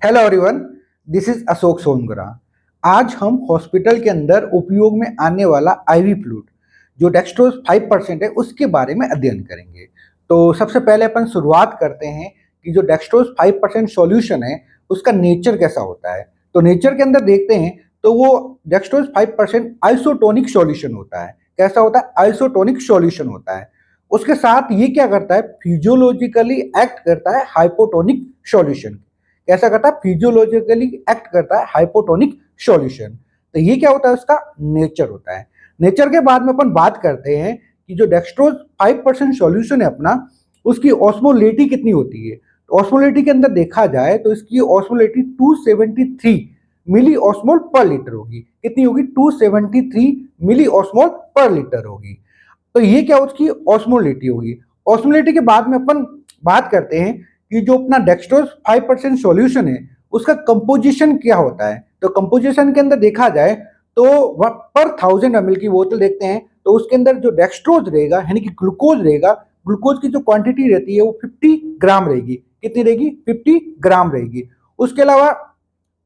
Hello everyone, this is Ashok Songara. आज हम hospital के अंदर उपयोग में आने वाला आईवी फ्लूइड जो डेक्सट्रोज 5% है उसके बारे में अध्ययन करेंगे। तो सबसे पहले अपन शुरुआत करते हैं कि जो डेक्सट्रोज 5% सॉल्यूशन है उसका नेचर कैसा होता है। तो नेचर के अंदर देखते हैं तो वो डेक्सट्रोज 5% आइसोटोनिक सॉल्यूशन होता है। कैसा होता है? आइसोटोनिक सॉल्यूशन होता है। उसके साथ ये क्या करता है? फिजियोलॉजिकली एक्ट करता है हाइपोटोनिक सॉल्यूशन। कैसा करता है? फिजियोलॉजिकली एक्ट करता है हाइपोटोनिक सॉल्यूशन। तो ये क्या होता है? उसका नेचर होता है। नेचर के बाद में अपन बात करते हैं कि जो डेक्सट्रोज 5% सॉल्यूशन है अपना, उसकी ऑस्मोलेटी कितनी होती है। तो ऑस्मोलेटी के अंदर देखा जाए तो इसकी ऑस्मोलेटी 273 मिली ऑस्मोल पर लीटर होगी। कितनी होगी? 273 मिली ऑस्मोल पर लीटर होगी। तो ये क्या उसकी ऑस्मोलेटी होगी। ऑस्मोलेटी के बाद में अपन बात करते हैं कि जो अपना डेक्सट्रोज 5% सॉल्यूशन है उसका कंपोजिशन क्या होता है। तो कंपोजिशन के अंदर देखा जाए तो पर 1000 ml की बोतल देखते हैं तो उसके अंदर जो डेक्सट्रोज रहेगा यानी कि ग्लूकोज रहेगा, ग्लूकोज की जो क्वांटिटी रहती है वो 50 ग्राम रहेगी। कितनी रहेगी? 50 ग्राम रहेगी। उसके अलावा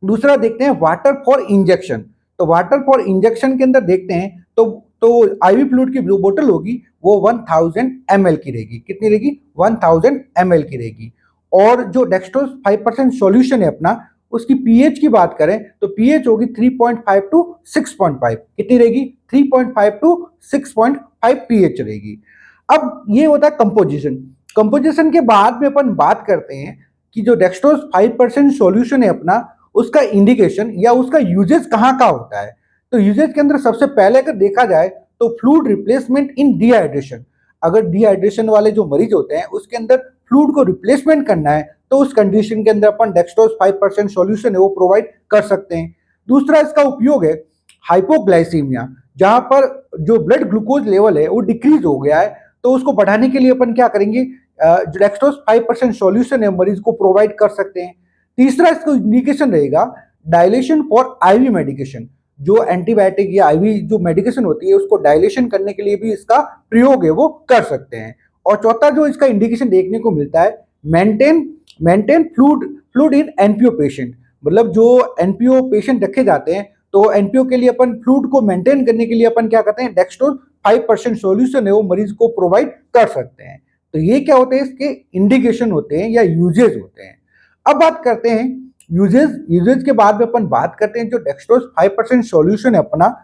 दूसरा देखते हैं वाटर फॉर इंजेक्शन। तो वाटर फॉर इंजेक्शन के अंदर देखते हैं तो आईवी फ्लूइड की जो बोतल होगी वो 1000 ml की रहेगी। कितनी रहेगी? 1000 ml की रहेगी। और जो डेक्सट्रोज 5% सॉल्यूशन है अपना, उसकी पीएच की बात करें तो पीएच होगी 3.5 टू 6.5। कितनी रहेगी? 3.5 टू 6.5 पीएच रहेगी। अब ये होता है कंपोजिशन। कंपोजिशन के बाद में अपन बात करते हैं कि जो डेक्सट्रोज 5% सॉल्यूशन है अपना, उसका इंडिकेशन या उसका यूजेस कहाँ का होता है। तो यूजेस के अंदर सबसे पहले अगर देखा जाए तो फ्लूइड रिप्लेसमेंट इन डिहाइड्रेशन। अगर डिहाइड्रेशन वाले जो मरीज होते हैं उसके अंदर फ्लूइड को रिप्लेसमेंट करना है तो उस कंडीशन के अंदर अपन डेक्सट्रोज 5% सॉल्यूशन है वो प्रोवाइड कर सकते हैं। दूसरा इसका उपयोग है हाइपोग्लाइसीमिया, जहां पर जो ब्लड ग्लूकोज लेवल है वो डिक्रीज हो गया है तो उसको बढ़ाने के लिए अपन क्या करेंगे? जो डेक्सट्रोज 5% सॉल्यूशन है मरीज को प्रोवाइड कर सकते हैं। तीसरा इसका इंडिकेशन रहेगा डायलेशन फॉर आईवी मेडिकेशन। जो एंटीबायोटिक या आईवी जो मेडिकेशन होती है उसको डायलेशन करने के लिए भी इसका प्रयोग है वो कर सकते हैं। और चौथा जो इसका इंडिकेशन देखने को मिलता है maintain maintain fluid in NPO patient. मतलब जो एनपीओ पेशेंट रखे जाते हैं तो एनपीओ के लिए अपन फ्लूइड को मेंटेन करने के लिए अपन क्या करते हैं? डेक्सट्रोज 5% सॉल्यूशन है वो मरीज को प्रोवाइड कर सकते हैं। तो ये क्या होते हैं? इसके इंडिकेशन होते हैं या यूजेज होते हैं। अब बात करते हैं यूजेज के बाद में अपन बात करते हैं जो डेक्सट्रोज 5% सॉल्यूशन है अपना,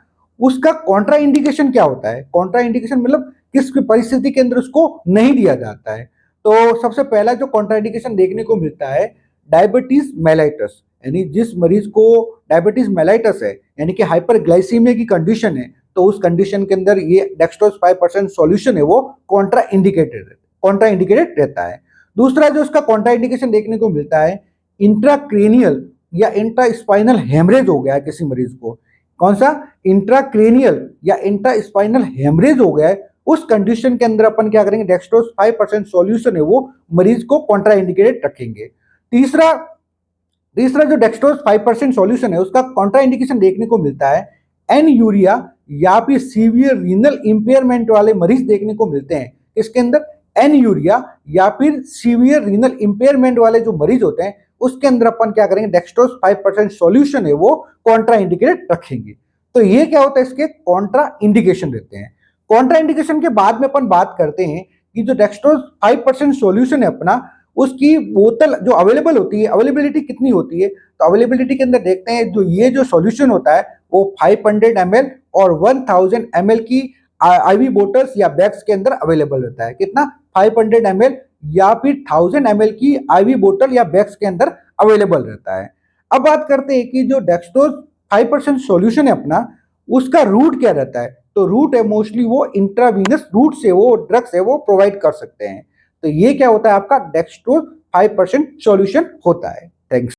उसका कॉन्ट्रा इंडिकेशन क्या होता है। कॉन्ट्रा इंडिकेशन मतलब किस परिस्थिति के अंदर उसको नहीं दिया जाता है। तो सबसे पहला जो कॉन्ट्रा इंडिकेशन देखने को मिलता है डायबिटीज मेलाइटस, यानी जिस मरीज को डायबिटीज मेलाइटस है यानी कि हाइपरग्लाइसीमिया की कंडीशन है तो उस कंडीशन के अंदर ये डेक्सट्रोज 5% सॉल्यूशन है वो कॉन्ट्रा इंडिकेटेड रहता है। दूसरा जो उसका कॉन्ट्रा इंडिकेशन देखने को मिलता है इंट्राक्रेनियल या इंट्रास्पाइनल हेमरेज हो गया है किसी मरीज को। कौन सा? इंट्राक्रेनियल या इंट्रास्पाइनल हेमरेज हो गया है। उस कंडीशन के अंदर अपन क्या करेंगे? डेक्सट्रोज 5% सॉल्यूशन है वो मरीज को कॉन्ट्रा इंडिकेटेड रखेंगे। तीसरा तीसरा जो डेक्सट्रोज 5% सॉल्यूशन है उसका कॉन्ट्रा इंडिकेशन देखने को मिलता है एन यूरिया या फिर सीवियर रीनल इंपेयरमेंट वाले मरीज देखने को मिलते हैं। इसके अंदर एन यूरिया या फिर सीवियर रीनल इंपेयरमेंट वाले जो मरीज होते हैं उसके अंदर अपन क्या करेंगे? डेक्सट्रोज 5% सॉल्यूशन है वो कॉन्ट्रा इंडिकेटेड रखेंगे। तो ये क्या होता है? इसके कॉन्ट्रा इंडिकेशन रहते हैं। कॉन्ट्रा इंडिकेशन के बाद में अपन बात करते हैं कि जो डेक्सट्रोज 5% सॉल्यूशन है अपना, उसकी बोतल जो अवेलेबल होती है, अवेलेबिलिटी कितनी होती है। तो अवेलेबिलिटी के अंदर देखते हैं जो सॉल्यूशन होता है वो 500 ml और 1000 ml की आईवी बोटल्स या बैग्स के अंदर अवेलेबल रहता है। कितना? 500 ml या फिर 1000 ml की आईवी बोतल या बैग्स के अंदर अवेलेबल रहता है। अब बात करते हैं कि जो डेक्सट्रोज 5% सॉल्यूशन है अपना, उसका रूट क्या रहता है। तो रूट है मोस्टली वो इंट्रावीनस रूट से वो ड्रग्स है वो प्रोवाइड कर सकते हैं। तो ये क्या होता है? आपका डेक्सट्रोज 5% सॉल्यूशन होता है। थैंक्स।